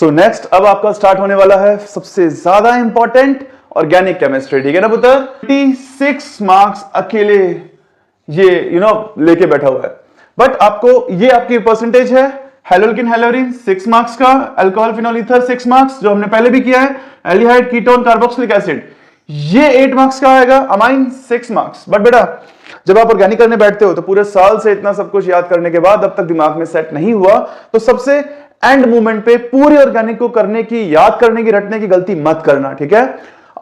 So next अब आपका start होने वाला है सबसे ज्यादा इंपॉर्टेंट ऑर्गेनिक केमिस्ट्री, ठीक है ना पुत्र। 36 मार्क्स अकेले ये लेके बैठा हुआ है, बट आपको ये आपकी परसेंटेज है। हेलोल्किन हेलोरिन 6 मार्क्स का, अल्कोहल फिनोल ईथर 6 मार्क्स जो हमने पहले भी किया है, एल्डिहाइड कीटोन कार्बोक्सिलिक एसिड ये 8 मार्क्स का आएगा, अमाइन 6 मार्क्स। बट बेटा जब आप ऑर्गेनिक करने बैठते हो तो पूरे साल से इतना सब कुछ याद करने के बाद अब तक दिमाग में सेट नहीं हुआ, तो सबसे एंड मोमेंट पे पूरे ऑर्गेनिक को करने की, याद करने की, रटने की गलती मत करना, ठीक है।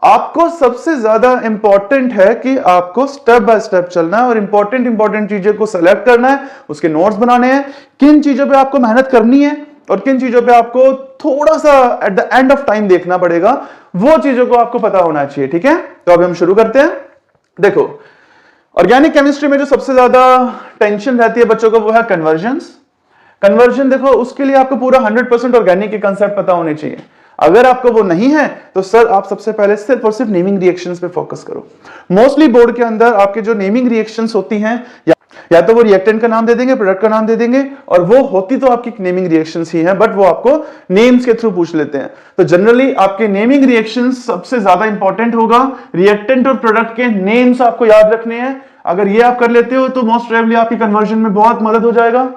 आपको सबसे ज्यादा इंपॉर्टेंट है कि आपको स्टेप बाय स्टेप चलना है और इंपॉर्टेंट चीजों को सेलेक्ट करना है, उसके नोट्स बनाने हैं, किन चीजों पे आपको मेहनत करनी है और किन चीजों पे आपको थोड़ा सा at the end of time देखना पड़ेगा, वो चीजों को आपको पता होना चाहिए, ठीक है। तो अभी हम शुरू करते हैं। देखो ऑर्गेनिक केमिस्ट्री में जो सबसे ज्यादा टेंशन रहती है बच्चों को वो है कन्वर्जन। देखो उसके लिए आपको पूरा 100% ऑर्गेनिक के कंसेप्ट पता होने चाहिए। अगर आपको वो नहीं है तो सर आप सबसे पहले सिर्फ और सिर्फ नेमिंग रिएक्शंस पे फोकस करो। मोस्टली बोर्ड के अंदर आपके जो नेमिंग रिएक्शंस होती हैं या तो वो रिएक्टेंट का नाम दे देंगे, प्रोडक्ट का नाम दे देंगे, और वो होती तो आपकी नेमिंग रिएक्शंस ही हैं, बट वो आपको नेम्स के थ्रू पूछ लेते हैं। तो जनरली आपके नेमिंग रिएक्शंस सबसे ज्यादा इंपॉर्टेंट होगा। रिएक्टेंट और प्रोडक्ट के नेम्स आपको याद रखने हैं। अगर ये आप कर लेते हो तो मोस्ट प्रोबेबली आपकी कन्वर्जन में बहुत मदद हो जाएगा,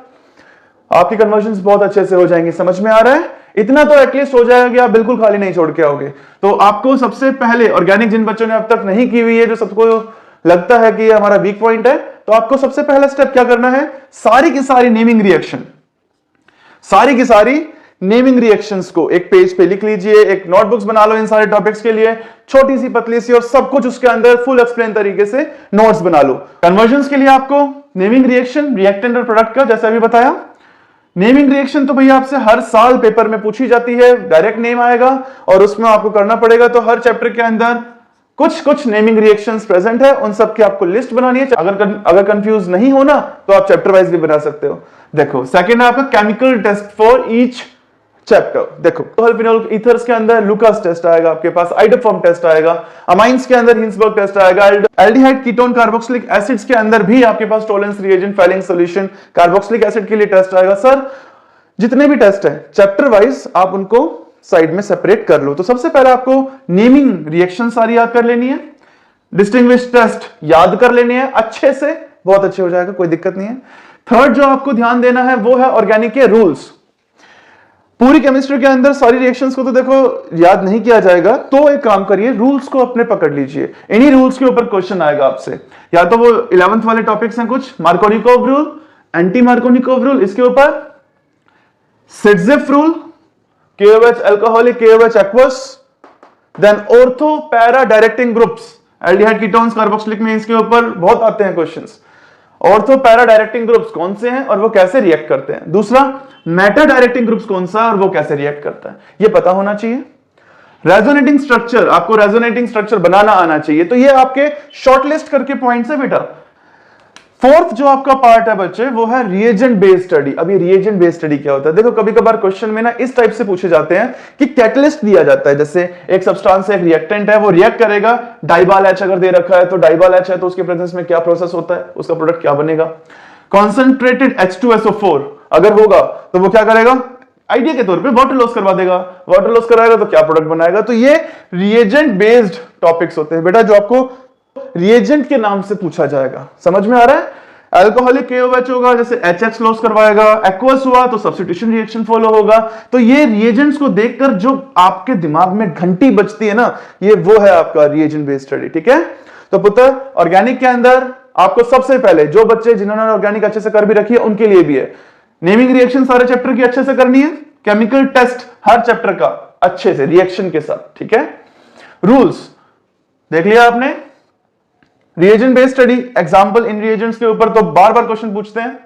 आपकी कन्वर्जन बहुत अच्छे से हो जाएंगे। समझ में आ रहा है? इतना तो एटलीस्ट हो जाएगा कि आप बिल्कुल खाली नहीं छोड़ के आओगे। तो आपको सबसे पहले ऑर्गेनिक जिन बच्चों ने अब तक नहीं की हुई है, जो सबको लगता है कि ये हमारा वीक पॉइंट है, तो आपको सबसे पहला स्टेप क्या करना है, सारी की सारी नेमिंग रिएक्शंस को एक पेज पे लिख लीजिए, एक नोटबुक्स बना लो इन सारे टॉपिक्स के लिए, छोटी सी पतली सी, और सब कुछ उसके अंदर फुल एक्सप्लेन तरीके से नोट्स बना लो। कन्वर्जन्स के लिए आपको नेमिंग रिएक्शन, रिएक्टेंट और प्रोडक्ट का जैसा अभी बताया। नेमिंग रिएक्शन तो भैया आपसे हर साल पेपर में पूछी जाती है, डायरेक्ट नेम आएगा और उसमें आपको करना पड़ेगा। तो हर चैप्टर के अंदर कुछ नेमिंग रिएक्शंस प्रेजेंट है, उन सब की आपको लिस्ट बनानी है। अगर कंफ्यूज नहीं होना तो आप चैप्टर वाइज भी बना सकते हो। देखो सेकंड है आपका chemical test for each chapter. देखो फिनोल ईथर्स के अंदर लुकास टेस्ट आएगा आपके पास, आइडोफॉर्म टेस्ट आएगा, अमाइंस के अंदर हिंसबर्ग टेस्ट आएगा, एल्डिहाइड कीटोन कार्बोक्सिलिक एसिड्स के अंदर भी आपके पास Tollens reagent, Fehling solution, carboxylic acid के लिए टेस्ट आएगा। सर जितने भी टेस्ट है चैप्टर वाइज आप उनको साइड में सेपरेट कर लो। तो सबसे पहले आपको नेमिंग रिएक्शन सारी याद कर लेनी है, डिस्टिंग्विश टेस्ट याद कर लेनी है अच्छे से, बहुत अच्छे हो जाएगा, कोई दिक्कत नहीं है। थर्ड जो आपको ध्यान देना है वो है ऑर्गेनिक के रूल्स। पूरी केमिस्ट्री के अंदर सारी रिएक्शंस को तो देखो याद नहीं किया जाएगा, तो एक काम करिए, रूल्स को अपने पकड़ लीजिए। इन्हीं रूल्स के ऊपर क्वेश्चन आएगा आपसे, या तो वो 11th वाले टॉपिक्स हैं कुछ, Markovnikov rule, anti Markovnikov rule, इसके ऊपर Saytzeff rule, KOH alcoholic, KOH aqueous, then ortho para directing groups, aldehyde ketones carboxylic में इसके ऊपर बहुत आते हैं questions. Ortho para directing groups कौन से हैं और वो कैसे रिएक्ट करते हैं। दूसरा मेटा डायरेक्टिंग ग्रुप्स कौन सा है और वो कैसे रिएक्ट करता है, ये पता होना चाहिए। रेजोनेटिंग स्ट्रक्चर, आपको रेजोनेटिंग स्ट्रक्चर बनाना आना चाहिए। तो ये आपके शॉर्टलिस्ट करके पॉइंट्स है बेटा। फोर्थ जो आपका पार्ट है बच्चे वो है रिएजेंट बेस्ड स्टडी। अब ये रिएजेंट बेस्ड स्टडी क्या होता है, देखो कभी कभार क्वेश्चन में ना इस टाइप से पूछे जाते हैं कि कैटलिस्ट दिया जाता है, जैसे एक सब्सटेंस है, एक रिएक्टेंट है, वो रिएक्ट करेगा, डाइबाल एच अगर दे रखा है तो डाइबाल एच है तो उसके प्रेजेंस में क्या प्रोसेस होता है, उसका प्रोडक्ट क्या बनेगा। कॉन्सेंट्रेटेड H2SO4 अगर होगा तो वो क्या करेगा, आइडिया के तौर पे वाटर लॉस करवा देगा, वाटर लॉस कराएगा तो क्या प्रोडक्ट बनाएगा। तो ये रिएजेंट बेस्ड टॉपिक्स होते हैं बेटा, जो आपको रिएजेंट के नाम से पूछा जाएगा। समझ में आ रहा है? अल्कोहलिक KOH होगा, जैसे HH लॉस करवाएगा, एक्वस हुआ तो सब्स्टिट्यूशन रिएक्शन फॉलो होगा। तो ये रिएजेंट्स को देखकर जो आपके दिमाग में घंटी बजती है ना, ये वो है आपका रिएजेंट बेस्ड स्टडी, ठीक है। तो पुत्र ऑर्गेनिक के अंदर आपको सबसे पहले, जो बच्चे जिन्होंने ऑर्गेनिक अच्छे से कर भी रखी है उनके लिए भी है, नेमिंग रिएक्शन सारे चैप्टर की अच्छे से करनी है, केमिकल टेस्ट हर चैप्टर का अच्छे से रिएक्शन के साथ, ठीक है। रूल्स देख लिया आपने। Reagent based study, example in reagents के ऊपर तो बार बार क्वेश्चन पूछते हैं।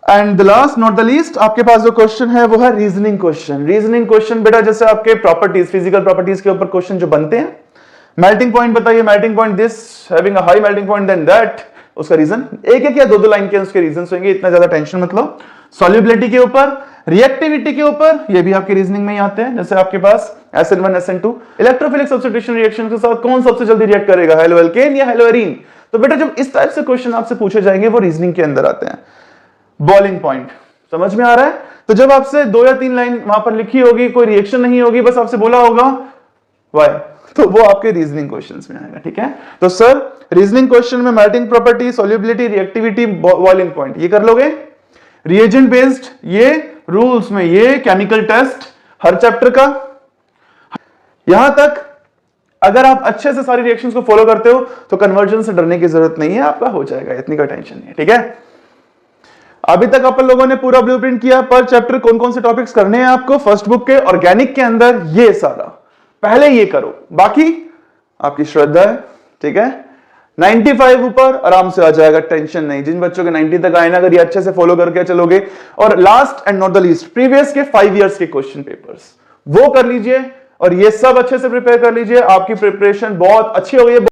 And the last not the least आपके पास जो क्वेश्चन है वो है रीजनिंग क्वेश्चन। रीजनिंग क्वेश्चन बेटा जैसे आपके प्रॉपर्टीज, फिजिकल प्रॉपर्टीज के ऊपर क्वेश्चन जो बनते हैं, मेल्टिंग पॉइंट बताइए, melting point this, having a high melting point then that, उसका रीजन एक एक या दो लाइन के उसके रीजन होंगे, इतना ज्यादा टेंशन मत लो। सॉल्युबिलिटी के ऊपर, रिएक्टिविटी के ऊपर, ये भी आपके रीजनिंग में ही आते हैं, जैसे आपके पास SN1 SN2, electrophilic substitution reaction के साथ कौन सबसे जल्दी रिएक्ट करेगा, हेलो एल्केन या हेलो एरीन। तो बेटा जब इस टाइप से क्वेश्चन आपसे पूछे जाएंगे वो रीजनिंग के अंदर आते हैं। बॉइलिंग पॉइंट समझ में आ रहा है? तो जब आपसे 2 या 3 लाइन वहां पर लिखी होगी, कोई रिएक्शन नहीं होगी, बस आपसे बोला होगा वाई, तो वो आपके रीजनिंग क्वेश्चंस में आएगा। ठीक है, तो सर रीजनिंग क्वेश्चन में melting property, solubility, reactivity, boiling point ये कर लोगे। रिएजेंट बेस्ड ये रूल्स में ये केमिकल टेस्ट हर चैप्टर का। यहां तक अगर आप अच्छे से सारी रिएक्शंस को फॉलो करते हो तो कन्वर्जन से डरने की जरूरत नहीं है, आपका हो जाएगा, इतनी का टेंशन नहीं है। ठीक है, अभी तक अपन लोगों ने पूरा ब्लूप्रिंट किया, पर चैप्टर कौन कौन से टॉपिक्स करने हैं आपको फर्स्ट बुक के ऑर्गेनिक के अंदर, ये सारा पहले ये करो, बाकी आपकी श्रद्धा है। ठीक है, 95 ऊपर आराम से आ जाएगा, टेंशन नहीं। जिन बच्चों के 90 तक आए ना, अगर ये अच्छे से फॉलो करके चलोगे, और last and not the least previous के 5 इयर्स के क्वेश्चन पेपर्स वो कर लीजिए, और ये सब अच्छे से प्रिपेयर कर लीजिए, आपकी प्रिपरेशन बहुत अच्छी हो गई है।